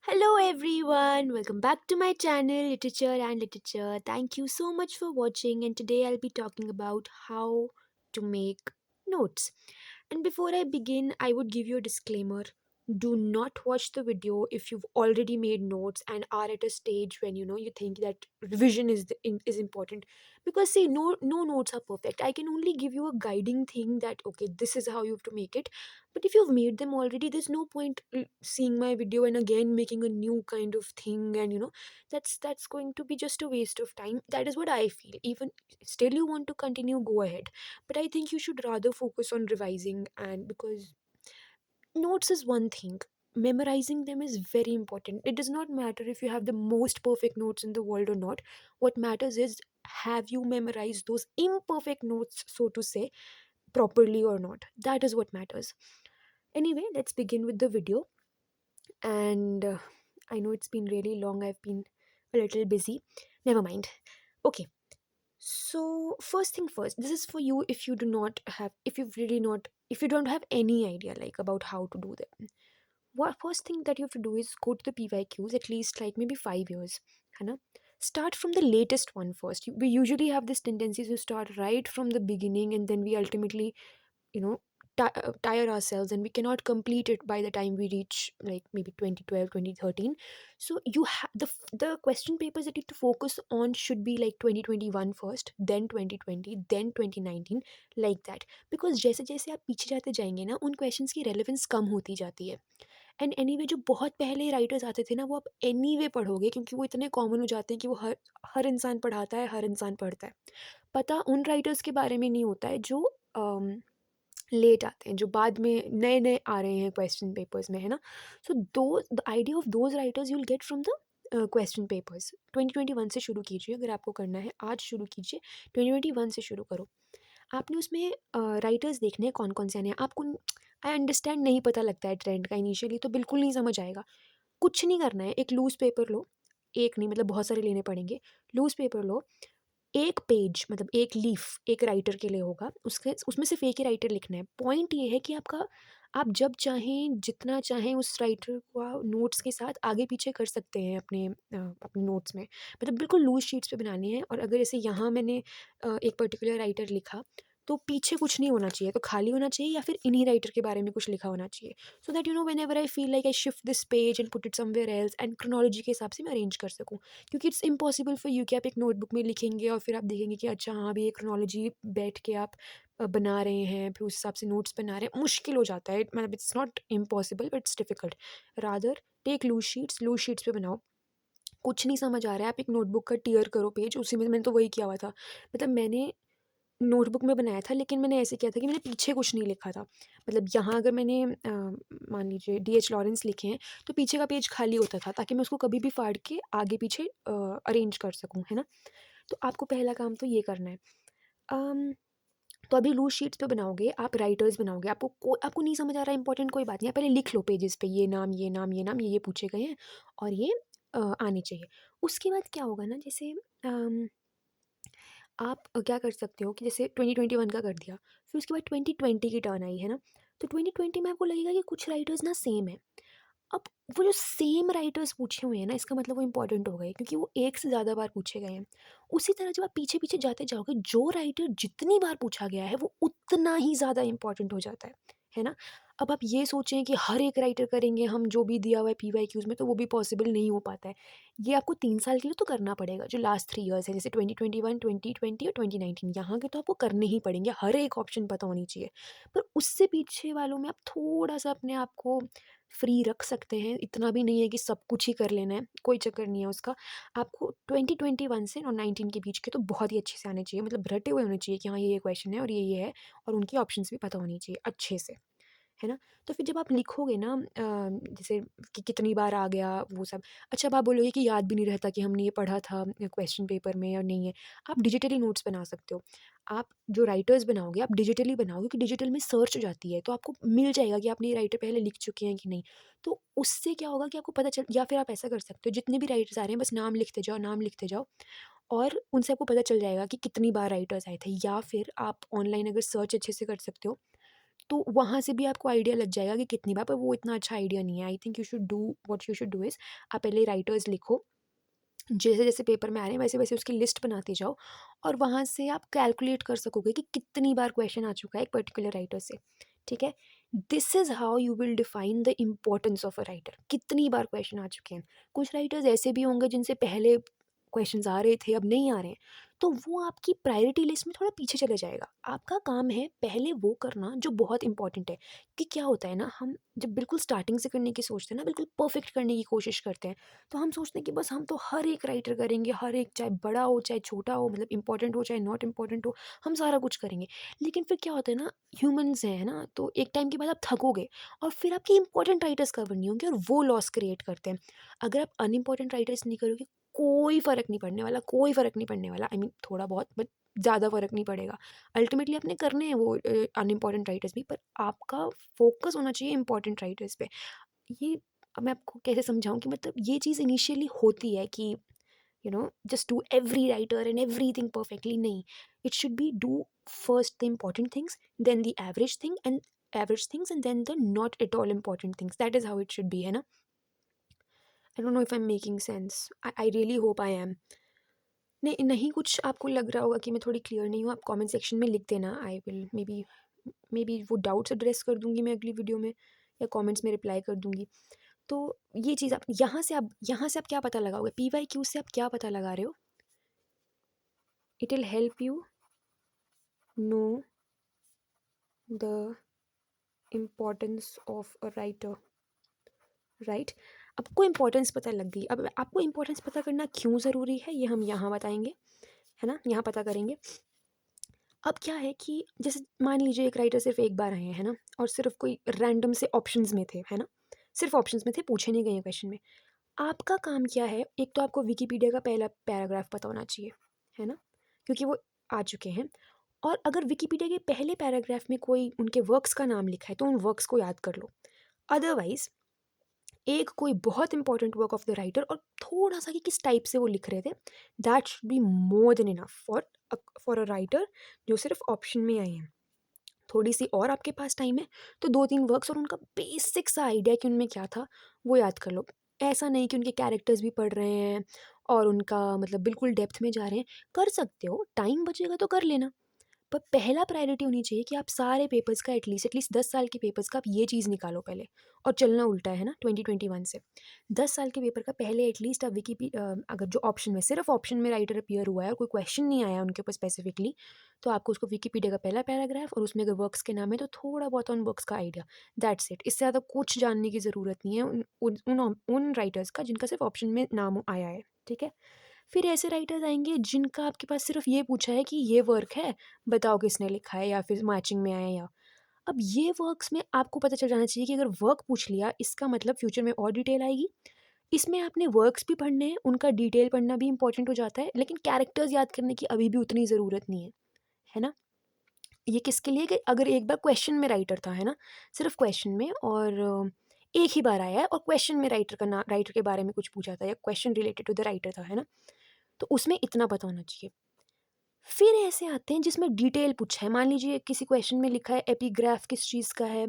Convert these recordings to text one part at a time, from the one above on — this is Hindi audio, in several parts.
Hello everyone, welcome back to my channel Literature and Literature. Thank you so much for watching, and today I'll be talking about how to make notes. And before I begin, I would give you a disclaimer. Do not watch the video if you've already made notes and are at a stage when you think that revision is important, because see, no notes are perfect. I can only give you a guiding thing that okay, this is how you have to make it, but if you've made them already, there's no point seeing my video and again making a new kind of thing, and that's going to be just a waste of time. That is what I feel. Even still you want to continue, go ahead, but I think you should rather focus on revising. And because notes is one thing, memorizing them is very important. It does not matter if you have the most perfect notes in the world or not. What matters is, have you memorized those imperfect notes, so to say, properly or not? That is what matters. Anyway, let's begin with the video. And I know it's been really long, I've been a little busy. Never mind. Okay, so first thing first, this is for you if you do not have, if you've really not, if you don't have any idea like about how to do them. What first thing that you have to do is go to the PYQs, at least like maybe 5 years. है ना? Start from the latest one first. We usually have this tendency to start right from the beginning, and then we ultimately you know tire ourselves, and we cannot complete it by the time we reach like maybe 2012, 2013. So you have the question papers that you have to focus on should be like 2021 first, then 2020, then 2019, like that. Because जैसे जैसे आप पीछे जाते जाएंगे ना, उन क्वेश्चंस की रेलेवेंस कम होती जाती है. एंड एनीवे जो बहुत पहले राइटर्स आते थे ना, वो आप एनीवे पढ़ोगे, क्योंकि वो इतने कॉमन हो जाते हैं कि वो हर हर इंसान पढ़ाता है, हर इंसान पढ़ता है. पता उन राइटर्स के बारे में नहीं होता है जो लेट आते हैं, जो बाद में नए नए आ रहे हैं क्वेश्चन पेपर्स में, है ना. सो दो the idea of those writers you will get from the question papers. 2021 से शुरू कीजिए, अगर आपको करना है आज शुरू कीजिए. 2021 से शुरू करो. आपने उसमें राइटर्स देखने हैं कौन कौन से आने हैं आपको. आई अंडरस्टैंड, नहीं पता लगता है ट्रेंड का इनिशियली, तो बिल्कुल नहीं समझ आएगा. कुछ नहीं करना है, एक लूज पेपर लो. एक नहीं, मतलब बहुत सारे लेने पड़ेंगे. लूज पेपर लो. एक पेज, मतलब एक लीफ एक राइटर के लिए होगा, उसके उसमें सिर्फ एक ही राइटर लिखना है. पॉइंट ये है कि आपका, आप जब चाहें जितना चाहें उस राइटर को नोट्स के साथ आगे पीछे कर सकते हैं अपने नोट्स में. मतलब बिल्कुल लूज शीट्स पे बनानी है. और अगर जैसे यहाँ मैंने एक पर्टिकुलर राइटर लिखा, तो पीछे कुछ नहीं होना चाहिए, तो खाली होना चाहिए, या फिर इन्हीं राइटर के बारे में कुछ लिखा होना चाहिए. So that when ever I feel like I shift this page and put it somewhere else, and chronology के हिसाब से मैं अरेंज कर सकूँ. क्योंकि इट्स इम्पॉसिबल फॉर यू कि आप एक नोटबुक में लिखेंगे और फिर आप देखेंगे कि अच्छा हाँ भी एक क्रोनोलॉजी बैठ के आप बना रहे हैं, फिर उस हिसाब से नोट्स बना रहे हैं. मुश्किल हो जाता है. मतलब it's not impossible, but it's difficult. Rather take loose sheets पे बनाओ. कुछ नहीं समझ आ रहा है, आप एक नोटबुक का टीयर करो पेज, उसी में मैंने तो वही किया हुआ था. मतलब मैंने नोटबुक में बनाया था, लेकिन मैंने ऐसे किया था कि मैंने पीछे कुछ नहीं लिखा था. मतलब यहाँ अगर मैंने मान लीजिए DH लॉरेंस लिखे हैं, तो पीछे का पेज खाली होता था, ताकि मैं उसको कभी भी फाड़ के आगे पीछे अरेंज कर सकूँ, है ना. तो आपको पहला काम तो ये करना है. अम, तो अभी लूज शीट्स पे बनाओगे, आप राइटर्स बनाओगे. आपको नहीं समझ आ रहा है, इंपॉर्टेंट कोई बात नहीं, आप पहले लिख लो पेजेस पे, ये नाम ये नाम ये नाम, ये पूछे गए हैं और ये आने चाहिए. उसके बाद क्या होगा ना, जैसे आप क्या कर सकते हो कि जैसे 2021 का कर दिया, फिर उसके बाद 2020 की टर्न आई, है ना. तो 2020 में आपको लगेगा कि कुछ राइटर्स ना सेम है. अब वो जो सेम राइटर्स पूछे हुए हैं ना, इसका मतलब वो इंपॉर्टेंट हो गए, क्योंकि वो एक से ज़्यादा बार पूछे गए हैं. उसी तरह जब आप पीछे पीछे जाते जाओगे, जो राइटर जितनी बार पूछा गया है वो उतना ही ज़्यादा इंपॉर्टेंट हो जाता है ना. अब आप ये सोचें कि हर एक राइटर करेंगे हम जो भी दिया हुआ है PYQs में, तो वो भी पॉसिबल नहीं हो पाता है. ये आपको 3 साल के लिए तो करना पड़ेगा, जो लास्ट 3 ईयर्स है, जैसे 2021, 2020 और 2019, यहाँ के तो आपको करने ही पड़ेंगे. हर एक ऑप्शन पता होनी चाहिए. पर उससे पीछे वालों में आप थोड़ा सा अपने आप को फ्री रख सकते हैं. इतना भी नहीं है कि सब कुछ ही कर लेना है, कोई चक्कर नहीं है उसका. आपको 2021 से और 19 के बीच के तो बहुत ही अच्छे से आने चाहिए. मतलब रटे हुए होने चाहिए कि हाँ ये क्वेश्चन है और ये है, और उनकी ऑप्शंस भी पता होनी चाहिए अच्छे से, है ना. तो फिर जब आप लिखोगे ना, जैसे कि कितनी बार आ गया वो सब. अच्छा, अब आप बोलोगे कि याद भी नहीं रहता कि हमने ये पढ़ा था क्वेश्चन पेपर में और नहीं है. आप डिजिटली नोट्स बना सकते हो. आप जो राइटर्स बनाओगे, आप डिजिटली बनाओगे, कि डिजिटल में सर्च हो जाती है, तो आपको मिल जाएगा कि आपने ये राइटर पहले लिख चुके हैं कि नहीं. तो उससे क्या होगा कि आपको पता चल, या फिर आप ऐसा कर सकते हो, जितने भी राइटर्स आ रहे हैं बस नाम लिखते जाओ, नाम लिखते जाओ, और उनसे आपको पता चल जाएगा कि कितनी बार राइटर्स आए थे. या फिर आप ऑनलाइन अगर सर्च अच्छे से कर सकते हो, तो वहाँ से भी आपको आइडिया लग जाएगा कि कितनी बार, पर वो इतना अच्छा आइडिया नहीं है। I think you should do what you should do is, आप पहले राइटर्स लिखो, जैसे जैसे पेपर में आ रहे हैं वैसे वैसे उसकी लिस्ट बनाते जाओ, और वहाँ से आप कैलकुलेट कर सकोगे कि कितनी बार क्वेश्चन आ चुका है एक पर्टिकुलर राइटर से। ठीक है, this is how you will define the importance of a writer, कितनी बार क्वेश्चन आ चुके हैं। कुछ राइटर्स ऐसे भी होंगे जिनसे पहले क्वेश्चंस आ रहे थे, अब नहीं आ रहे हैं, तो वो आपकी प्रायोरिटी लिस्ट में थोड़ा पीछे चले जाएगा। आपका काम है पहले वो करना जो बहुत इंपॉर्टेंट है। कि क्या होता है ना, हम जब बिल्कुल स्टार्टिंग से करने की सोचते हैं ना, बिल्कुल परफेक्ट करने की कोशिश करते हैं, तो हम सोचते हैं कि बस हम तो हर एक राइटर करेंगे, हर एक, चाहे बड़ा हो चाहे छोटा हो, मतलब इंपॉर्टेंट हो चाहे नॉट इंपॉर्टेंट हो, हम सारा कुछ करेंगे। लेकिन फिर क्या होता है ना, ह्यूमंस हैं ना, तो एक टाइम के बाद आप थकोगे, और फिर आपके इंपॉर्टेंट राइटर्स कवर नहीं होंगे, और वो लॉस क्रिएट करते हैं। अगर आप अनइम्पॉर्टेंट राइटर्स नहीं करोगे, कोई फ़र्क नहीं पड़ने वाला, कोई फ़र्क नहीं पड़ने वाला। आई मीन थोड़ा बहुत, बट ज़्यादा फ़र्क नहीं पड़ेगा। अल्टीमेटली आपने करने हैं वो अनइम्पॉर्टेंट राइटर्स भी, पर आपका फोकस होना चाहिए इंपॉर्टेंट राइटर्स पे। ये, अब मैं आपको कैसे समझाऊँ कि मतलब ये चीज़ इनिशियली होती है कि just do every writer and everything perfectly, नहीं। It should be do first the important things, then the average things, and then the not at all important things. That is how it should be, है ना? I don't know if I am making sense. I really hope I am. नहीं, नहीं, कुछ आपको लग रहा होगा कि मैं थोड़ी क्लियर नहीं हूँ, आप कमेंट सेक्शन में लिख देना। आई विल मे बी वो डाउट्स एड्रेस कर दूँगी मैं अगली वीडियो में, या कमेंट्स में रिप्लाई कर दूँगी। तो ये चीज़ आप यहाँ से आप क्या पता लगाओगे? पीवाईक्यू से आप क्या पता लगा रहे हो? It will help you know the importance of a writer, right? आपको इम्पोर्टेंस पता लग गई। अब आपको इम्पोर्टेंस पता करना क्यों ज़रूरी है, ये हम यहाँ बताएँगे, है ना? यहाँ पता करेंगे। अब क्या है कि जैसे मान लीजिए एक राइटर सिर्फ एक बार आए हैं, है ना? और सिर्फ कोई रैंडम से ऑप्शंस में थे, है ना? सिर्फ ऑप्शंस में थे, पूछे नहीं गए हैं क्वेश्चन में। आपका काम क्या है? एक तो आपको विकिपीडिया का पहला पैराग्राफ पता होना चाहिए, है ना? क्योंकि वो आ चुके हैं। और अगर विकिपीडिया के पहले पैराग्राफ में कोई उनके वर्क्स का नाम लिखा है, तो उन वर्क्स को याद कर लो। अदरवाइज़ एक कोई बहुत important work of the writer और थोड़ा-सा कि किस टाइप से वो लिख रहे थे, that should be more than enough for a writer जो सिर्फ ऑप्शन में आए हैं। थोड़ी-सी और आपके पास टाइम है, तो 2-3 वर्क्स और उनका बेसिक सा आइडिया कि उनमें क्या था, वो याद कर लो। ऐसा नहीं कि उनके कैरेक्टर्स भी पढ़ रहे हैं और उनका मतलब बिल्कुल डेप्थ में जा रहे हैं। कर सकते हो, टाइम बचेगा तो कर लेना। पर पहला प्रायोरिटी होनी चाहिए कि आप सारे पेपर्स का एटलीस्ट 10 साल के पेपर्स का आप ये चीज़ निकालो पहले। और चलना उल्टा है ना 2021 से। 10 साल के पेपर का पहले एटलीस्ट आप अगर जो ऑप्शन में, सिर्फ ऑप्शन में राइटर अपीयर हुआ है और कोई क्वेश्चन नहीं आया उनके ऊपर स्पेसिफिकली, तो आपको उसको विकिपीडिया का पहला पैराग्राफ और उसमें अगर वर्क्स के नाम है तो थोड़ा बहुत उन वर्क्स का आइडिया, दैट्स इट। इससे ज़्यादा कुछ जानने की ज़रूरत नहीं है उन राइटर्स का जिनका सिर्फ ऑप्शन में नाम आया है। ठीक है? फिर ऐसे राइटर्स आएँगे जिनका आपके पास सिर्फ़ ये पूछा है कि ये वर्क है, बताओ किसने लिखा है, या फिर मैचिंग में आया या। अब ये वर्क्स में आपको पता चल जाना चाहिए कि अगर वर्क पूछ लिया, इसका मतलब फ्यूचर में और डिटेल आएगी। इसमें आपने वर्क्स भी पढ़ने हैं, उनका डिटेल पढ़ना भी इम्पोर्टेंट हो जाता है, लेकिन कैरेक्टर्स याद करने की अभी भी उतनी ज़रूरत नहीं है। है ना? ये किसके लिए कि अगर एक बार क्वेश्चन में राइटर था, है ना? सिर्फ़ क्वेश्चन में, और एक ही बार आया है और क्वेश्चन में राइटर के बारे में कुछ पूछा था या question related to the writer था, है ना? तो उसमें इतना पता होना चाहिए। फिर ऐसे आते हैं जिसमें डिटेल पूछा है, मान लीजिए किसी क्वेश्चन में लिखा है एपिग्राफ किस चीज़ का है,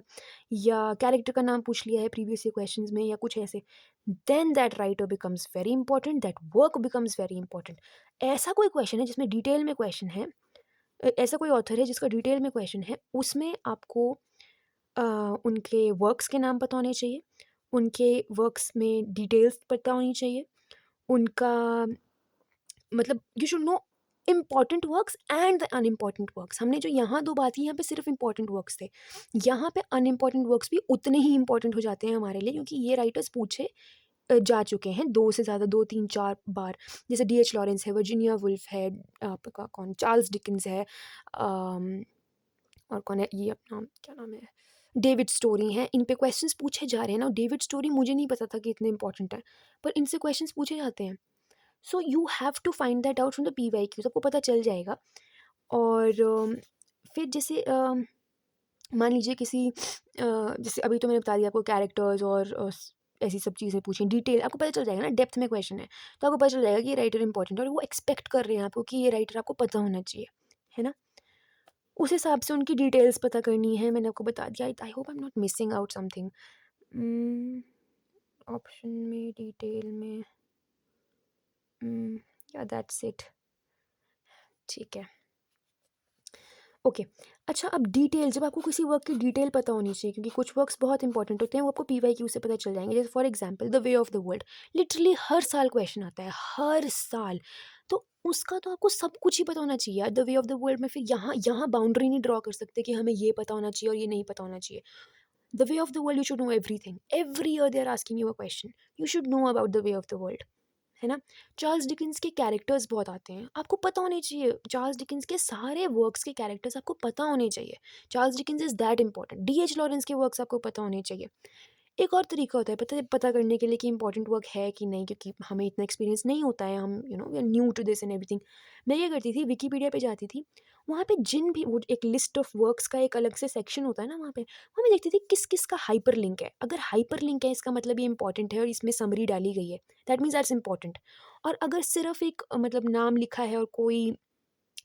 या कैरेक्टर का नाम पूछ लिया है प्रीवियस ईयर क्वेश्चंस में, या कुछ ऐसे, then that writer becomes very important, that work becomes very important. ऐसा कोई क्वेश्चन है जिसमें डिटेल में क्वेश्चन है, ऐसा कोई ऑथर है जिसका डिटेल में क्वेश्चन है, उसमें आपको अ, उनके वर्क्स के नाम पता होने चाहिए, उनके वर्क्स में डिटेल्स पता होनी चाहिए, उनका मतलब you should no important works and the unimportant works. हमने जो यहाँ 2 बात की, यहाँ पे सिर्फ इम्पॉर्टेंट वर्क्स थे। यहाँ पे अनइम्पॉर्टेंट वर्क्स भी उतने ही इम्पॉर्टेंट हो जाते हैं हमारे लिए, क्योंकि ये राइटर्स पूछे जा चुके हैं 2 से ज़्यादा, 2, 3, 4 बार। जैसे डीएच लॉरेंस है, वर्जीनिया वुल्फ है, आपका कौन, चार्ल्स डिकेंस है, अम, और कौन है ये अपना, क्या नाम है, डेविड स्टोरी हैं। इन पे क्वेश्चंस पूछे जा रहे हैं ना। डेविड स्टोरी मुझे नहीं पता था कि इतने इंपॉर्टेंट है, पर इनसे क्वेश्चंस पूछे जाते हैं। So you have to find that out from the PYQs, आपको पता चल जाएगा। और फिर जैसे मान लीजिए किसी जैसे अभी तो मैंने बता दिया आपको कैरेक्टर्स और ऐसी सब चीज़ें पूछी, डिटेल आपको पता चल जाएगा ना, डेप्थ में क्वेश्चन है तो आपको पता चल जाएगा कि ये राइटर इंपॉर्टेंट है और वो एक्सपेक्ट कर रहे हैं आपको कि ये राइटर आपको पता होना चाहिए, है ना? उस हिसाब से उनकी डिटेल्स पता करनी है। मैंने आपको बता दिया। आई hope I am not missing out something. Option में, डिटेल में, या दैट्स इट। ठीक है, ओके। अच्छा, अब डिटेल, जब आपको किसी वर्क की डिटेल पता होनी चाहिए, क्योंकि कुछ वर्क्स बहुत इंपॉर्टेंट होते हैं, वो आपको पीवाईक्यू से पता चल जाएंगे। जैसे for example the way of the world, literally हर साल क्वेश्चन आता है, हर साल। तो उसका तो आपको सब कुछ ही पता होना चाहिए यार। The way of the world में फिर यहाँ यहाँ बाउंड्री नहीं ड्रॉ कर सकते कि हमें ये पता होना चाहिए और ये नहीं पता होना चाहिए। The way of the world, you should know everything. Every year they are asking you a question, you should know about the way of the world, है ना? चार्ल्स डिकेंस के कैरेक्टर्स बहुत आते हैं, आपको पता होने चाहिए। चार्ल्स डिकेंस के सारे वर्क्स के कैरेक्टर्स आपको पता होने चाहिए। Charles Dickens is that important. DH Lawrence के वर्क्स आपको पता होने चाहिए। एक और तरीका होता है पता करने के लिए कि इंपॉर्टेंट वर्क है कि नहीं, क्योंकि हमें इतना एक्सपीरियंस नहीं होता है, हम we are new to this and everything. मैं क्या करती थी, विकीपीडिया पे जाती थी, वहाँ पे जिन भी वो एक लिस्ट ऑफ वर्क्स का एक अलग से सेक्शन होता है ना, वहाँ मैं देखती थी किस किस का हाइपर लिंक है। अगर हाइपर लिंक है, इसका मतलब ये इंपॉर्टेंट है और इसमें समरी डाली गई है, दैट मीन्स दैट्स इंपॉर्टेंट। और अगर सिर्फ एक मतलब नाम लिखा है और कोई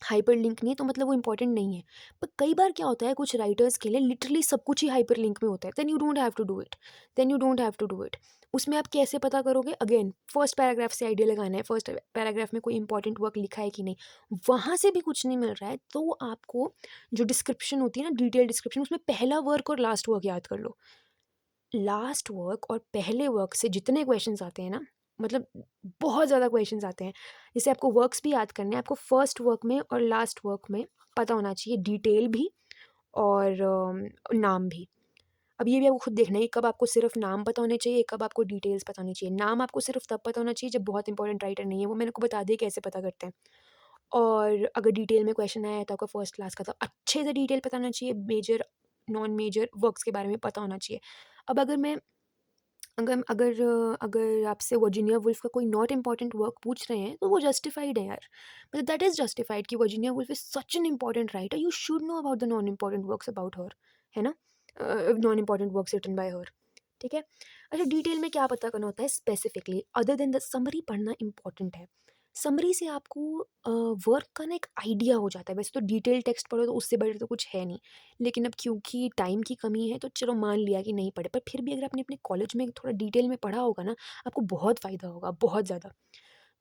हाइपर लिंक नहीं है, तो मतलब वो इंपॉर्टेंट नहीं है। पर कई बार क्या होता है, कुछ राइटर्स के लिए लिटरली सब कुछ ही हाइपर लिंक में होता है, then you don't have to do it. Then you don't have to do it. उसमें आप कैसे पता करोगे? अगेन फर्स्ट पैराग्राफ से आइडिया लगाना है, फर्स्ट पैराग्राफ में कोई इंपॉर्टेंट वर्क लिखा है कि नहीं। वहाँ से भी कुछ नहीं मिल रहा है, तो आपको जो डिस्क्रिप्शन होती है ना, डिटेल डिस्क्रिप्शन, उसमें पहला वर्क और लास्ट वर्क याद कर लो। लास्ट वर्क और पहले वर्क से जितने क्वेश्चंस आते हैं ना, मतलब बहुत ज़्यादा क्वेश्चंस आते हैं। जैसे आपको वर्क्स भी याद करने हैं, आपको फर्स्ट वर्क में और लास्ट वर्क में पता होना चाहिए डिटेल भी और नाम भी। अब ये भी आपको खुद देखना है कि कब आपको सिर्फ नाम पता होने चाहिए, कब आपको डिटेल्स पता होनी चाहिए। नाम आपको सिर्फ तब पता होना चाहिए जब बहुत इंपॉर्टेंट राइटर नहीं है, वो मैंने आपको बता दिया कैसे पता करते हैं। और अगर डिटेल में क्वेश्चन आया है तो आपका फर्स्ट क्लास का, तो अच्छे से डिटेल पता होना चाहिए, मेजर नॉन मेजर वर्क्स के बारे में पता होना चाहिए। अब अगर मैं अगर अगर अगर आपसे वर्जीनिया वुल्फ का कोई नॉट इम्पॉर्टेंट वर्क पूछ रहे हैं, तो वो जस्टिफाइड है यार। मतलब दैट इज़ जस्टिफाइड कि Virginia Woolf is such an important writer, you should know about the non important works about her, है ना? Non important works written by her. ठीक है। अच्छा, डिटेल में क्या पता करना होता है specifically, other than the summary पढ़ना इंपॉर्टेंट है। समरी से आपको वर्क का ना एक आइडिया हो जाता है। वैसे तो डिटेल टेक्स्ट पढ़ो तो उससे बड़े तो कुछ है नहीं, लेकिन अब क्योंकि टाइम की कमी है तो चलो मान लिया कि नहीं पढ़े, पर फिर भी अगर आपने अपने कॉलेज में थोड़ा डिटेल में पढ़ा होगा ना, आपको बहुत फ़ायदा होगा, बहुत ज़्यादा।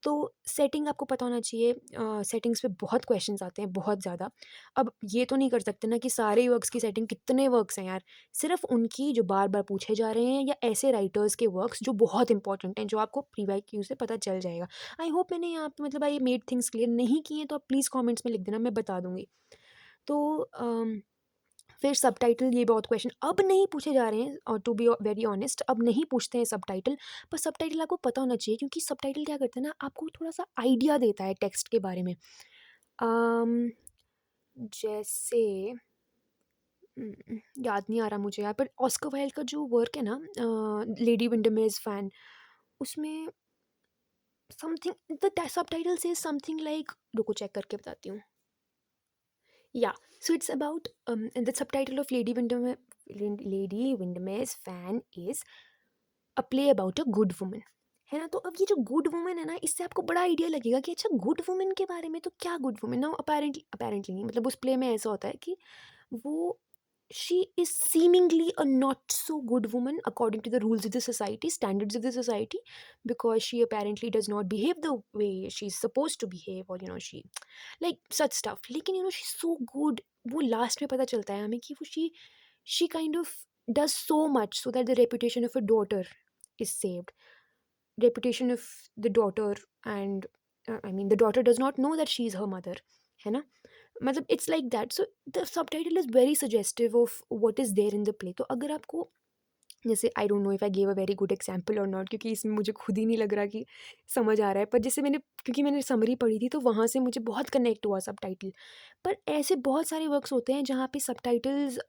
तो सेटिंग आपको पता होना चाहिए। सेटिंग्स पे बहुत क्वेश्चंस आते हैं, बहुत ज़्यादा। अब ये तो नहीं कर सकते ना कि सारे वर्क्स की सेटिंग, कितने वर्क्स हैं यार, सिर्फ उनकी जो बार बार पूछे जा रहे हैं, या ऐसे राइटर्स के वर्क्स जो बहुत इंपॉर्टेंट हैं, जो आपको प्रीवाईक्यू से पता चल जाएगा। आई होप मैंने यहाँ पे मतलब आई मेड थिंग्स क्लियर। नहीं किए तो आप प्लीज़ कमेंट्स में लिख देना, मैं बता दूंगी। तो फिर सबटाइटल, ये बहुत क्वेश्चन अब नहीं पूछे जा रहे हैं, और टू बी वेरी ऑनेस्ट अब नहीं पूछते हैं सबटाइटल। पर सबटाइटल आपको पता होना चाहिए, क्योंकि सबटाइटल क्या करते हैं ना, आपको थोड़ा सा आइडिया देता है टेक्स्ट के बारे में। जैसे याद नहीं आ रहा मुझे यार, पर ऑस्कर वाइल्ड का जो वर्क है ना, लेडी विंडरमेयर्स फैन, उसमें समथिंग द सबटाइटल से समथिंग लाइक, रुको चेक करके बताती हूँ। Yeah, so it's about and the subtitle of Lady Windermere's Fan is a play about a good woman, है ना? तो अब ये जो गुड वुमन है ना, इससे आपको बड़ा आइडिया लगेगा कि अच्छा गुड वुमन के बारे में, तो क्या गुड वुमन ना, अपेरेंटली नहीं, मतलब उस प्ले में ऐसा होता है कि वो she is seemingly a not so good woman according to the rules of the society, standards of the society, because she apparently does not behave the way she's supposed to behave, or she like such stuff. लेकिन she's so good, वो लास्ट में पता चलता है हमें कि वो she kind of does so much so that the reputation of her daughter is saved. Reputation of the daughter, and I mean the daughter does not know that she is her mother, है ना? मतलब it's like that. So the subtitle is very suggestive of what is there in the play. तो अगर आपको, जैसे I don't know if I give a very good example और नॉट, क्योंकि इसमें मुझे खुद ही नहीं लग रहा कि समझ आ रहा है, पर जैसे क्योंकि मैंने समरी पढ़ी थी तो वहाँ से मुझे बहुत कनेक्ट हुआ सबटाइटल। पर ऐसे बहुत सारे वर्क्स होते हैं जहाँ पे सबटाइटल्स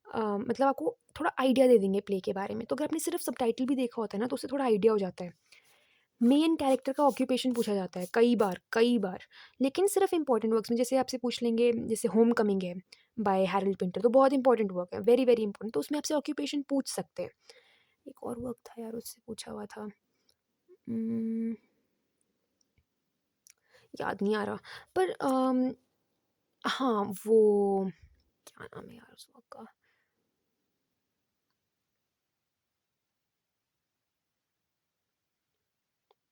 मतलब आपको थोड़ा आइडिया दे देंगे प्ले के बारे में। तो अगर आपने सिर्फ सबटाइटल भी देखा होता है ना, तो उससे थोड़ा आइडिया हो जाता है। मेन कैरेक्टर का ऑक्यूपेशन पूछा जाता है कई बार, कई बार। लेकिन सिर्फ इंपॉर्टेंट वर्क्स में, जैसे आपसे पूछ लेंगे, जैसे होम कमिंग है बाय हैरोल्ड पिंटर, तो बहुत इंपॉर्टेंट वर्क है, वेरी वेरी इंपॉर्टेंट, तो उसमें आपसे ऑक्यूपेशन पूछ सकते हैं। एक और वर्क था यार, उससे पूछा हुआ था, याद नहीं आ रहा। पर हाँ, वो क्या नाम है यार उस वर्क का?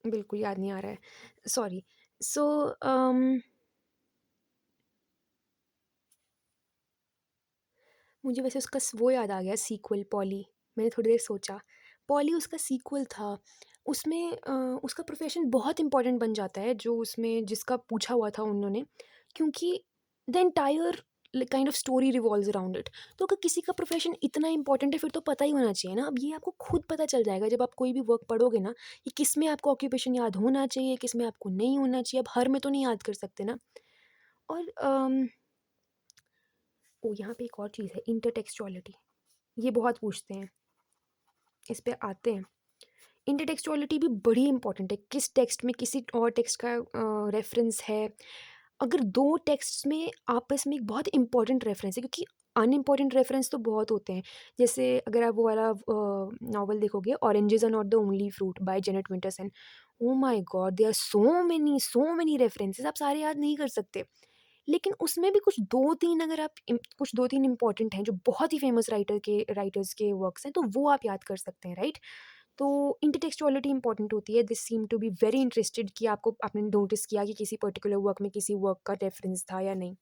बिल्कुल याद नहीं आ रहा है, सॉरी। सो अम मुझे वैसे उसका वो याद आ गया सीक्वल पॉली। मैंने थोड़ी देर सोचा, पॉली उसका सीक्वल था। उसमें उसका प्रोफेशन बहुत इंपॉर्टेंट बन जाता है जो उसमें जिसका पूछा हुआ था उन्होंने, क्योंकि the entire kind of story revolves around it. तो अगर किसी का प्रोफेशन इतना इंपॉर्टेंट है फिर तो पता ही होना चाहिए ना। अब ये आपको खुद पता चल जाएगा जब आप कोई भी वर्क पढ़ोगे ना, कि किस में आपको ऑक्यूपेशन याद होना चाहिए, किस में आपको नहीं होना चाहिए। अब हर में तो नहीं याद कर सकते ना। और ओ यहाँ पे एक और चीज़ है, इंटरटेक्सचुअलिटी। ये बहुत पूछते हैं, इस पे आते हैं। इंटरटेक्सचुअलिटी भी बड़ी इंपॉर्टेंट है, किस टेक्स्ट में किसी और टेक्स्ट का रेफरेंस है। अगर दो टेक्स्ट्स में आपस में एक बहुत इंपॉर्टेंट रेफरेंस है, क्योंकि अनइम्पॉर्टेंट रेफरेंस तो बहुत होते हैं। जैसे अगर आप वो वाला नॉवल देखोगे, oranges are not the only fruit by Janet Winterson. Oh my god, there are so many references, आप सारे याद नहीं कर सकते। लेकिन उसमें भी कुछ 2-3 अगर आप कुछ 2-3 इम्पोर्टेंट हैं जो बहुत ही फेमस राइटर्स के वर्क्स हैं, तो वो आप याद कर सकते हैं, राइट? तो इंटरटेक्सचुअलिटी इंपॉर्टेंट होती है। This seem to be very interested कि आपने नोटिस किया कि किसी पर्टिकुलर वर्क में किसी वर्क का रेफरेंस था या नहीं।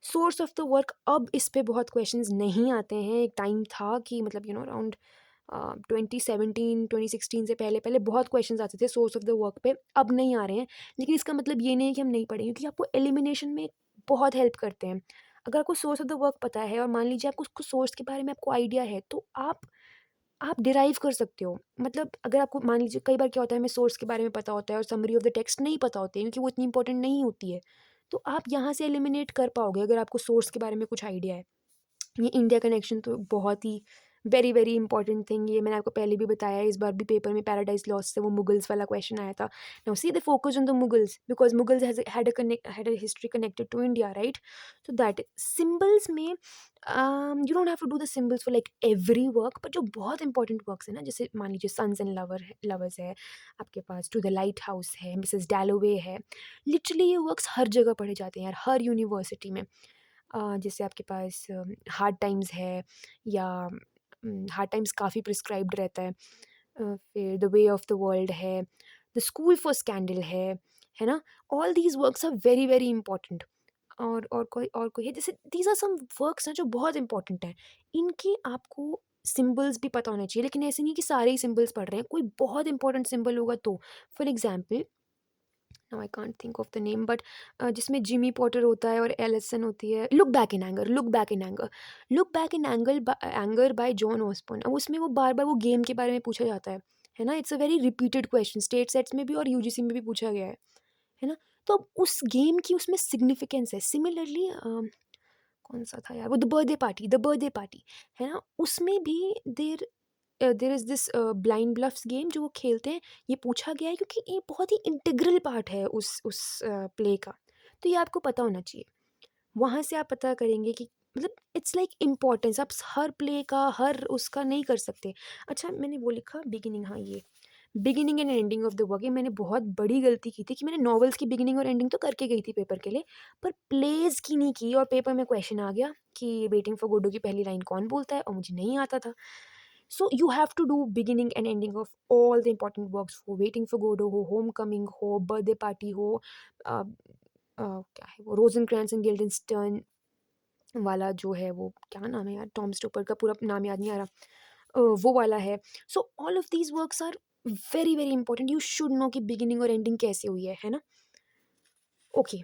सोर्स ऑफ द वर्क, अब इस पे बहुत क्वेश्चंस नहीं आते हैं। एक टाइम था कि मतलब अराउंड 2017 2016 से पहले पहले बहुत क्वेश्चंस आते थे सोर्स ऑफ द वर्क पे, अब नहीं आ रहे हैं। लेकिन इसका मतलब ये नहीं है कि हम नहीं पढ़ेंगे, क्योंकि आपको एलिमिनेशन में बहुत हेल्प करते हैं। अगर आपको सोर्स ऑफ द वर्क पता है और मान लीजिए आपको उसको सोर्स के बारे में आपको आइडिया है, तो आप डिराइव कर सकते हो। मतलब अगर आपको मान लीजिए, कई बार क्या होता है, हमें सोर्स के बारे में पता होता है और समरी ऑफ द टेक्स्ट नहीं पता होती है, क्योंकि वो इतनी इंपॉर्टेंट नहीं होती है। तो आप यहाँ से एलिमिनेट कर पाओगे अगर आपको सोर्स के बारे में कुछ आइडिया है। ये इंडिया कनेक्शन तो बहुत ही वेरी वेरी इंपॉर्टेंट थिंग, ये मैंने आपको पहले भी बताया है। इस बार भी पेपर में पैराडाइज लॉस्ट से वो मुगल्स वाला क्वेश्चन आया था। Now see the focus on the Mughals because Mughals had a history connected to India, right? So that symbols में you don't have to do the symbols for like every work, but जो बहुत इंपॉर्टेंट वर्क्स है ना, जैसे मान लीजिए सन्स एंड लवर्स है, आपके पास टू द लाइट हाउस है, मिसेस डैलोवे है। लिटरली ये वर्क्स हर जगह पढ़े जाते हैं यार, हर यूनिवर्सिटी में। जैसे आपके पास हार्ड टाइम्स है, या हार्ड टाइम्स काफ़ी प्रिस्क्राइब्ड रहता है। फिर the way of the world है, द स्कूल फॉर स्कैंडल है ना? All these works are very very important. और कोई है, जैसे दीज़ आर सम वर्क्स हैं जो बहुत इंपॉर्टेंट हैं। इनके आपको सिंबल्स भी पता होने चाहिए, लेकिन ऐसे नहीं कि सारे ही सिंबल्स पढ़ रहे हैं, कोई बहुत इंपॉर्टेंट सिंबल होगा तो। For example, now I can't think of the name, but जिसमें जिमी पॉटर होता है और एलिसन होती है, look back in anger by John Osborne. अब उसमें वो बार बार वो गेम के बारे में पूछा जाता है ना? It's a very repeated question, state sets में भी और यूजीसी में भी पूछा गया है ना? तो अब उस गेम की उसमें सिग्निफिकेंस है। सिमिलरली कौन सा था यार वो, द बर्थडे पार्टी है ना? उसमें भी there is this blind bluffs game जो वो खेलते हैं। ये पूछा गया है क्योंकि ये बहुत ही इंटीग्रल पार्ट है उस प्ले का। तो ये आपको पता होना चाहिए। वहाँ से आप पता करेंगे कि मतलब इट्स लाइक इम्पोर्टेंस, आप हर प्ले का हर उसका नहीं कर सकते। अच्छा, मैंने वो लिखा बिगिनिंग, हाँ ये beginning and ending of the work. ये मैंने बहुत बड़ी गलती की थी कि मैंने नॉवेल्स की बिगिनिंग और एंडिंग तो करके गई थी पेपर के लिए, पर प्लेज़ की नहीं की। और पेपर में क्वेश्चन आ गया कि वेटिंग फॉर गोडो की पहली लाइन कौन बोलता है, और मुझे नहीं आता था। So you have to do beginning and ending of all the important works हो, Waiting for Godot हो, Homecoming हो, Birthday Party हो, अ क्या है वो, Rosencrantz and Guildenstern वाला जो है वो क्या नाम है यार, टॉम स्टॉपर का पूरा नाम याद नहीं आ रहा। वो वाला है। So all of these works are very, very important. You should know कि बिगिनिंग और एंडिंग कैसे हुई है ना? ओके।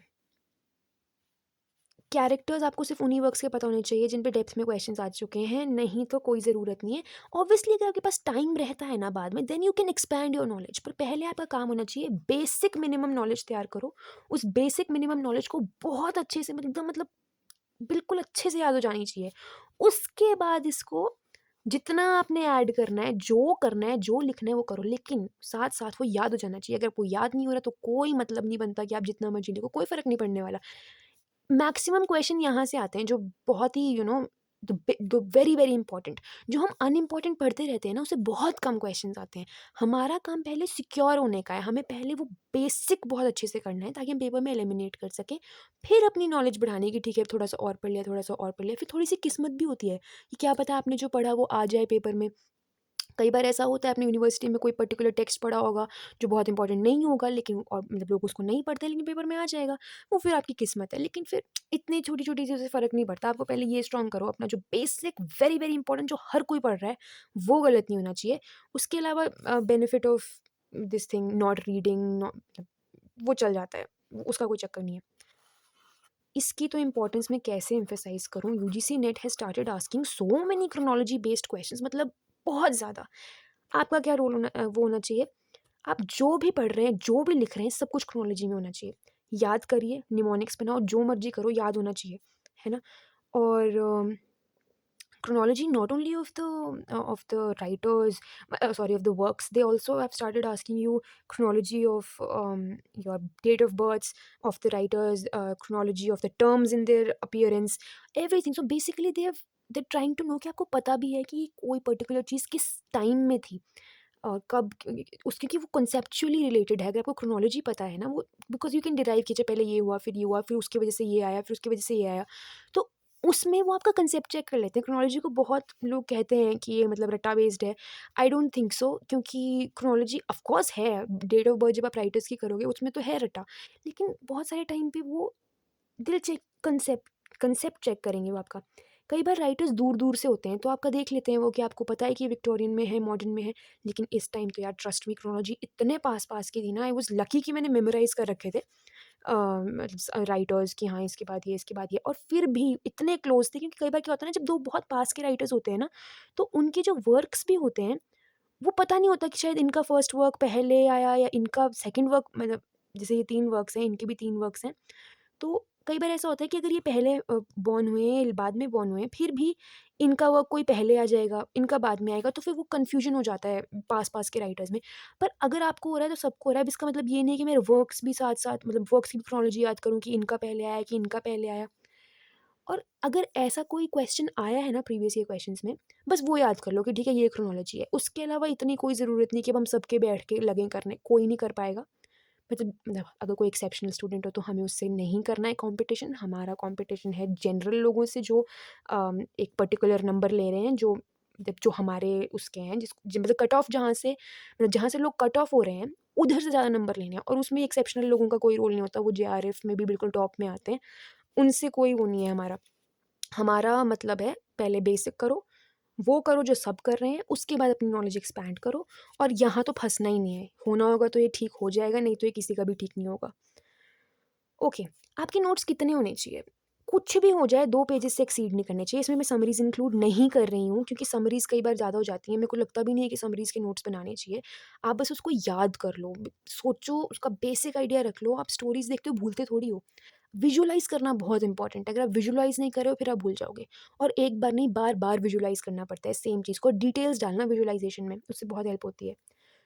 कैरेक्टर्स आपको सिर्फ़ उन्हीं वर्क्स के पता होने चाहिए जिन पे डेप्थ में क्वेश्चन्स आ चुके हैं, नहीं तो कोई ज़रूरत नहीं है। ऑब्वियसली अगर आपके पास टाइम रहता है ना बाद में, then you can expand your knowledge, पर पहले आपका काम होना चाहिए बेसिक मिनिमम नॉलेज तैयार करो। उस बेसिक मिनिमम नॉलेज को बहुत अच्छे से एकदम मतलब बिल्कुल अच्छे से याद हो जानी चाहिए। उसके बाद इसको जितना आपने ऐड करना है, जो करना है, जो लिखना है वो करो, लेकिन साथ-साथ वो याद हो जाना चाहिए। अगर आपको याद नहीं हो रहा तो कोई मतलब नहीं बनता कि आप जितना मर्ज़ी लिखो, कोई फ़र्क नहीं पड़ने वाला। मैक्सिमम क्वेश्चन यहाँ से आते हैं जो बहुत ही द वेरी वेरी इंपॉर्टेंट, जो हम अनइम्पॉर्टेंट पढ़ते रहते हैं ना, उससे बहुत कम क्वेश्चंस आते हैं। हमारा काम पहले सिक्योर होने का है, हमें पहले वो बेसिक बहुत अच्छे से करना है ताकि हम पेपर में एलिमिनेट कर सकें। फिर अपनी नॉलेज बढ़ाने की, ठीक है थोड़ा सा और पढ़ लिया, थोड़ा सा और पढ़ लिया, फिर थोड़ी सी किस्मत भी होती है कि क्या पता आपने जो पढ़ा वो आ जाए पेपर में। कई बार ऐसा होता है अपनी यूनिवर्सिटी में कोई पर्टिकुलर टेक्स्ट पढ़ा होगा जो बहुत इंपॉर्टेंट नहीं होगा, लेकिन और मतलब लोग उसको नहीं पढ़ते हैं, लेकिन पेपर में आ जाएगा, वो फिर आपकी किस्मत है। लेकिन फिर इतनी छोटी छोटी चीज़ों से फ़र्क नहीं पड़ता, आपको पहले ये स्ट्रॉन्ग करो अपना जो बेसिक वेरी वेरी इंपॉर्टेंट जो हर कोई पढ़ रहा है, वो गलत नहीं होना चाहिए। उसके अलावा benefit of this thing not reading, वो चल जाता है, उसका कोई चक्कर नहीं है। इसकी तो इम्पोर्टेंस मैं कैसे एम्फेसाइज़ करूँ, UGC net has started asking so many chronology based questions, मतलब बहुत ज़्यादा। आपका क्या रोल होना वो होना चाहिए, आप जो भी पढ़ रहे हैं, जो भी लिख रहे हैं, सब कुछ क्रोनोलॉजी में होना चाहिए। याद करिए, निमोनिक्स बनाओ, जो मर्ज़ी करो, याद होना चाहिए, है ना? और chronology not only of the writers, sorry, of the works, they also have started asking you chronology of your date of births of the writers, chronology of the terms in their appearance, everything. So basically they're trying to know कि आपको पता भी है कि कोई पर्टिकुलर चीज़ किस टाइम में थी और कब, उसकी कि वो कॉन्सेप्चुअली रिलेटेड है। अगर आपको क्रोनोलॉजी पता है ना, वो बिकॉज़ यू कैन डिराइव कीजिए, पहले ये हुआ, फिर ये हुआ, फिर उसकी वजह से ये आया, फिर उसकी वजह से ये आया। तो उसमें वो आपका कंसेप्ट चेक कर लेते हैं। क्रोनोलॉजी को बहुत लोग कहते हैं कि ये मतलब रट्टा बेस्ड है। आई डोंट थिंक सो, क्योंकि क्रोनोलॉजी ऑफ कोर्स है, डेट ऑफ बर्थ जब आप राइटर्स की करोगे उसमें तो है रट्टा। लेकिन बहुत सारे टाइम पे वो दिल चेक कंसेप्ट कंसेप्ट चेक करेंगे वो आपका। कई बार राइटर्स दूर-दूर से होते हैं, तो आपका देख लेते हैं वो कि आपको पता है कि विक्टोरियन में है, मॉडर्न में है। लेकिन इस टाइम तो यार ट्रस्ट मी, क्रोनोलॉजी इतने पास-पास की थी ना, आई वाज़ लकी कि मैंने मेमोराइज़ कर रखे थे मतलब राइटर्स कि हाँ, इसके बाद ये, इसके बाद ये, और फिर भी इतने क्लोज़ थे, क्योंकि कई बार क्या होता है ना, जब 2 बहुत पास के राइटर्स होते हैं ना, तो उनके जो वर्क्स भी होते हैं, वो पता नहीं होता कि शायद इनका फर्स्ट वर्क पहले आया या इनका सेकंड वर्क, मतलब जैसे ये 3 वर्क्स हैं, इनके भी 3 वर्क्स हैं। तो कई बार ऐसा होता है कि अगर ये पहले बॉर्न हुए हैं, बाद में बॉर्न हुए हैं, फिर भी इनका वर्क कोई पहले आ जाएगा, इनका बाद में आएगा, तो फिर वो कन्फ्यूजन हो जाता है पास-पास के राइटर्स में। पर अगर आपको हो रहा है तो सबको हो रहा है, अब इसका मतलब ये नहीं कि मैं वर्क्स भी साथ-साथ, मतलब वर्क्स की भी क्रोनोलॉजी याद करूँ कि इनका पहले आया, कि इनका पहले आया। और अगर ऐसा कोई क्वेश्चन आया है ना प्रीवियस ईयर क्वेश्चंस में, बस वो याद कर लो कि ठीक है ये क्रोनोलॉजी है। उसके अलावा इतनी कोई ज़रूरत नहीं कि अब हम सबके बैठ के लगें करने, कोई नहीं कर पाएगा। मतलब अगर कोई एक्सेप्शनल स्टूडेंट हो तो हमें उससे नहीं करना है कॉम्पिटिशन। हमारा कॉम्पिटिशन है जनरल लोगों से जो एक पर्टिकुलर नंबर ले रहे हैं, जो मतलब जो हमारे उसके हैं, मतलब कट ऑफ जहाँ से, मतलब जहाँ से लोग कट ऑफ हो रहे हैं, उधर से ज़्यादा नंबर लेने हैं। और उसमें एक्सेप्शनल लोगों का कोई रोल नहीं होता, वो जेआरएफ में भी बिल्कुल टॉप में आते हैं, उनसे कोई वो नहीं है हमारा। हमारा मतलब है पहले बेसिक करो, वो करो जो सब कर रहे हैं, उसके बाद अपनी नॉलेज एक्सपैंड करो, और यहाँ तो फँसना ही नहीं है। होना होगा तो ये ठीक हो जाएगा, नहीं तो ये किसी का भी ठीक नहीं होगा। ओके, आपके नोट्स कितने होने चाहिए? कुछ भी हो जाए, 2 पेजेज़ से एक्सीड नहीं करने चाहिए। इसमें मैं समरीज़ इंक्लूड नहीं कर रही हूँ, क्योंकि समरीज़ कई बार ज़्यादा हो जाती हैं। मेरे को लगता भी नहीं है कि समरीज़ के नोट्स बनाने चाहिए। आप बस उसको याद कर लो, सोचो, उसका बेसिक आइडिया रख लो। आप स्टोरीज़ देखते हो, भूलते थोड़ी हो। विजुअलाइज़ करना बहुत इंपॉर्टेंट है। अगर आप विजुअलाइज़ नहीं कर रहे हो, फिर आप भूल जाओगे, और एक बार नहीं, बार-बार विजुअलाइज़ करना पड़ता है सेम चीज़ को। डिटेल्स डालना विजुअलाइज़ेशन में, उससे बहुत हेल्प होती है।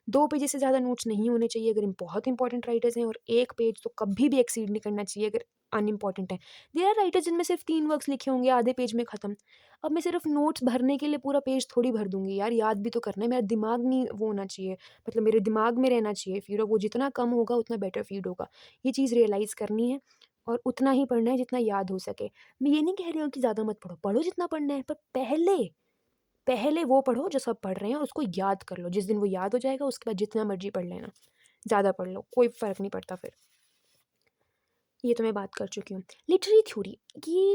2 पेजेज़ से ज़्यादा नोट्स नहीं होने चाहिए अगर बहुत इंपॉर्टेंट राइटर्स हैं, और 1 पेज तो कभी भी एक्सीड नहीं करना चाहिए अगर अनइम्पॉर्टेंट है। देयर आर राइटर्स जिनमें सिर्फ़ 3 वर्ड्स लिखे होंगे, आधे पेज में ख़त्म। अब मैं सिर्फ़ नोट्स भरने के लिए पूरा पेज थोड़ी भर दूँगी यार, याद भी तो करना है। मेरा दिमाग नहीं वो होना चाहिए, मतलब मेरे दिमाग में रहना चाहिए फ़ीड, और वो जितना कम होगा उतना बेटर फ़ीड होगा। ये चीज़ रियलाइज़ करनी है, और उतना ही पढ़ना है जितना याद हो सके। मैं ये नहीं कह रही हूँ कि ज़्यादा मत पढ़ो, पढ़ो जितना पढ़ना है, पर पहले पहले वो पढ़ो जो सब पढ़ रहे हैं, और उसको याद कर लो। जिस दिन वो याद हो जाएगा, उसके बाद जितना मर्ज़ी पढ़ लेना। ज़्यादा पढ़ लो, कोई फ़र्क नहीं पड़ता फिर। ये तो मैं बात कर चुकी हूँ। लिटरेरी थ्योरी, ये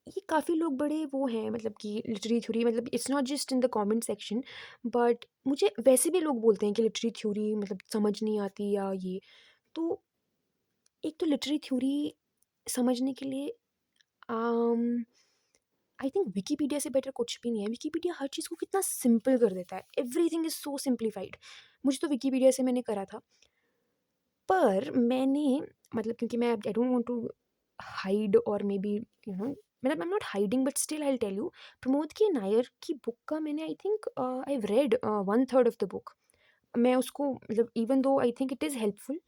ये काफ़ी लोग बड़े वो हैं, मतलब कि लिटरेरी थ्योरी, मतलब it's not just in the comment section, but मुझे वैसे भी लोग बोलते हैं कि लिटरेरी थ्योरी मतलब समझ नहीं आती या ये। तो एक तो लिटरेरी थ्योरी समझने के लिए आई थिंक विकिपीडिया से बेटर कुछ भी नहीं है। विकिपीडिया हर चीज़ को कितना सिंपल कर देता है। Everything is so simplified. मुझे तो विकिपीडिया से मैंने करा था। पर मैंने, मतलब क्योंकि मैं I don't want to hide, और मे बी यू नो, मतलब I am not hiding, but still I will tell you, Pramod K Nayar की बुक का मैंने I think I have read 1/3 of the book. मैं उसको, मतलब even though I think it is helpful,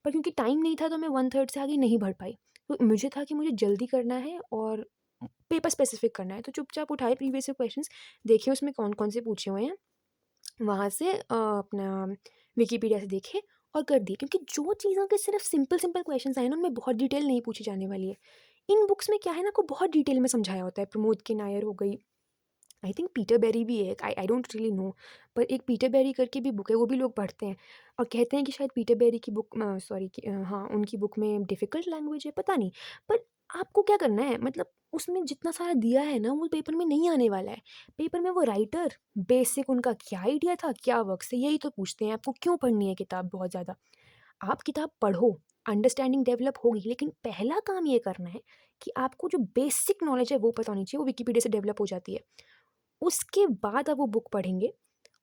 पर क्योंकि टाइम नहीं था तो मैं 1/3 से आगे नहीं बढ़ पाई। तो मुझे था कि मुझे जल्दी करना है, और पेपर स्पेसिफिक करना है तो चुपचाप उठाए प्रीवियस क्वेश्चंस, देखे उसमें कौन कौन से पूछे हुए हैं, वहाँ से अपना विकिपीडिया से देखे और कर दिए। क्योंकि जो चीज़ों के सिर्फ सिंपल सिंपल क्वेश्चंस आए ना, उनमें बहुत डिटेल नहीं पूछी जाने वाली है। इन बुक्स में क्या है ना, को बहुत डिटेल में समझाया होता है। प्रमोद के नायर हो गई, आई थिंक पीटर बेरी भी है, आई डोंट रियली नो, पर एक पीटर बेरी करके भी बुक है, वो भी लोग पढ़ते हैं और कहते हैं कि शायद पीटर बेरी की बुक, सॉरी, हाँ उनकी बुक में डिफ़िकल्ट लैंग्वेज है, पता नहीं। पर आपको क्या करना है, मतलब उसमें जितना सारा दिया है ना, वो पेपर में नहीं आने वाला है। पेपर में वो राइटर बेसिक उनका क्या आइडिया था, क्या वर्क्स है, यही तो पूछते हैं। आपको क्यों पढ़नी है किताब बहुत ज़्यादा? आप किताब पढ़ो, अंडरस्टैंडिंग डेवलप होगी, लेकिन पहला काम ये करना है कि आपको जो बेसिक नॉलेज है वो पता होनी चाहिए, वो विकिपीडिया से डेवलप हो जाती है। उसके बाद आप वो बुक पढ़ेंगे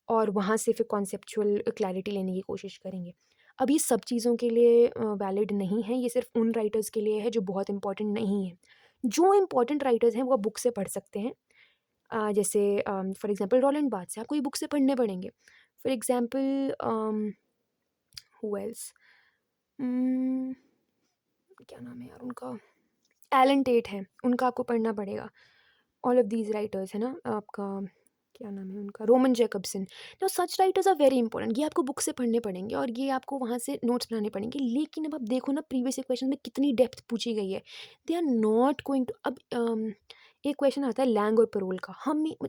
और वहाँ से फिर कॉन्सेप्चुअल क्लैरिटी लेने की कोशिश करेंगे। अब ये सब चीज़ों के लिए वैलिड नहीं है, ये सिर्फ़ उन राइटर्स के लिए है जो बहुत इम्पोर्टेंट नहीं है। जो इम्पोर्टेंट राइटर्स हैं वो आप बुक से पढ़ सकते हैं। जैसे फॉर एग्ज़ाम्पल रोलैंड बार्थ्स, आपको ये बुक से पढ़ने पड़ेंगे। फॉर एग्ज़ाम्पल हू एल्स, उम, क्या नाम है यार उनका? एलन टेट हैं, उनका आपको पढ़ना पड़ेगा। ऑल ऑफ दीज़ राइटर्स है ना, आपका क्या नाम है उनका? Roman Jakobson. Now such writers are very important, ये आपको बुक से पढ़ने पड़ेंगे और ये आपको वहाँ से नोट्स बनाने पड़ेंगे। लेकिन अब आप देखो ना, प्रीवियस क्वेश्चन में कितनी डेप्थ पूछी गई है। They are not going to, अब एक क्वेश्चन आता है लैंग और पैरोल का,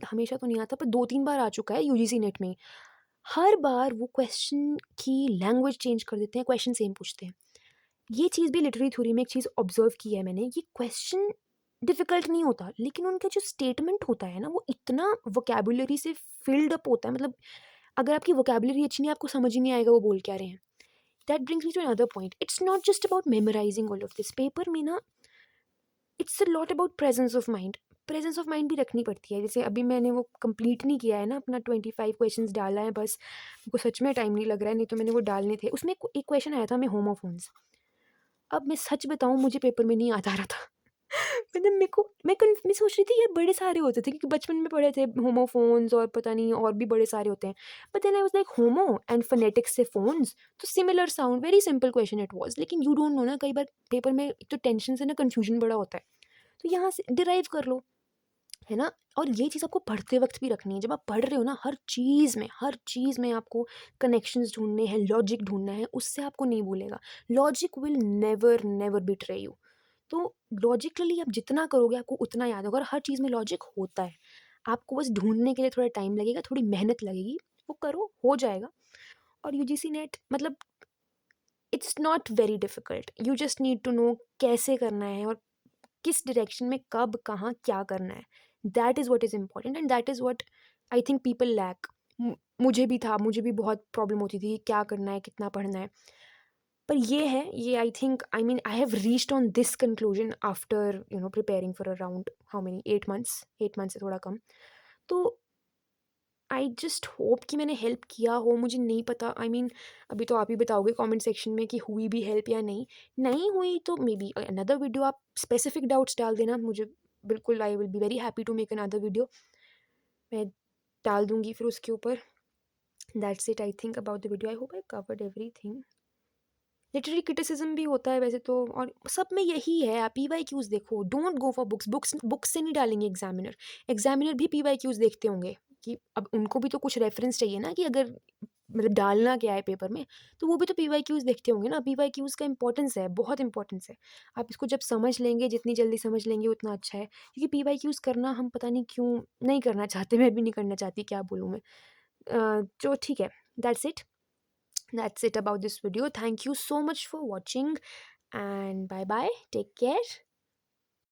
हमेशा तो नहीं आता, पर 2-3 बार आ चुका है यूजीसी नेट में। हर बार वो क्वेश्चन की लैंग्वेज चेंज कर देते हैं, क्वेश्चन सेम पूछते हैं। ये चीज़ भी लिटरेरी थ्योरी में एक चीज़ ऑब्जर्व की है मैंने, ये क्वेश्चन डिफ़िकल्ट नहीं होता, लेकिन उनका जो स्टेटमेंट होता है ना, वो इतना वोकैब्युलरी से फ़िल्ड अप होता है, मतलब अगर आपकी वोकैब्युलरी अच्छी नहीं है, आपको समझ ही नहीं आएगा वो बोल क्या रहे हैं। That brings me to another point, it's not just about memorising all of this. Paper में ना, it's a lot about presence of mind. Presence of mind भी रखनी पड़ती है। जैसे अभी मैंने वो कंप्लीट नहीं किया है ना, अपना 25 क्वेश्चंस डाला है बस, मेरे को सच में टाइम नहीं लग रहा है, नहीं तो मैंने वो डालने थे। उसमें एक क्वेश्चन आया था, मैं होमोफोन्स। अब मैं सच बताऊँ, मुझे पेपर में नहीं याद आ रहा था। मतलब मेरे को मैं सोच रही थी ये बड़े सारे होते थे, क्योंकि बचपन में पढ़े थे होमोफोन्स और पता नहीं और भी बड़े सारे होते हैं। But then I was like homo and phonetics से फोन्स, तो similar sound, very simple question it was. लेकिन यू डोंट नो ना, कई बार पेपर में एक तो टेंशन से ना कन्फ्यूजन बड़ा होता है। तो यहाँ से डिराइव कर लो, है ना? और ये चीज़ आपको पढ़ते वक़्त भी रखनी है। जब आप पढ़ रहे हो ना, हर चीज़ में आपको कनेक्शंस ढूँढने हैं, लॉजिक ढूँढना है, उससे आपको नहीं भूलेगा। Logic will never, never betray you. तो लॉजिकली आप जितना करोगे, आपको उतना याद होगा, और हर चीज़ में लॉजिक होता है। आपको बस ढूँढने के लिए थोड़ा टाइम लगेगा, थोड़ी मेहनत लगेगी, वो करो, हो जाएगा। और यूजीसी नेट मतलब it's not very difficult. You just need to know कैसे करना है और किस डायरेक्शन में कब, कहाँ, क्या करना है। That is what is important and that is what I think people lack. मुझे भी था, मुझे भी बहुत प्रॉब्लम होती थी, क्या करना है, कितना पढ़ना है। पर ये है, ये आई think, I mean I have reached on this conclusion after preparing for around how many 8 months, 8 month से थोड़ा कम। तो आई जस्ट होप कि मैंने हेल्प किया हो, मुझे नहीं पता, आई मीन अभी तो आप ही बताओगे कमेंट सेक्शन में कि हुई भी हेल्प या नहीं। नहीं हुई तो मे बी अनदर वीडियो, आप स्पेसिफिक डाउट्स डाल देना मुझे, बिल्कुल I will be very happy to make another video. मैं डाल दूंगी फिर उसके ऊपर। That's it I think about the video, I hope I covered everything. Literary criticism भी होता है वैसे तो, और सब में यही है। आप पीवाईक्यूज देखो, डोंट गो फॉर बुक्स से नहीं डालेंगे एग्जामिनर। एग्जामिनर भी पीवाईक्यूज देखते होंगे कि अब उनको भी तो कुछ रेफरेंस चाहिए ना, कि अगर मतलब डालना क्या है पेपर में, तो वो भी तो पीवाईक्यूज देखते होंगे ना। पीवाईक्यूज का इंपॉर्टेंस है, बहुत इंपॉर्टेंस है। आप इसको जब समझ लेंगे, जितनी जल्दी समझ लेंगे उतना अच्छा है, क्योंकि पीवाईक्यूज करना हम पता नहीं क्यों नहीं करना चाहते। मैं भी नहीं करना चाहती, क्या बोलूँ मैं। तो ठीक है, that's it, that's it about this video. Thank you so much for watching and bye bye, take care.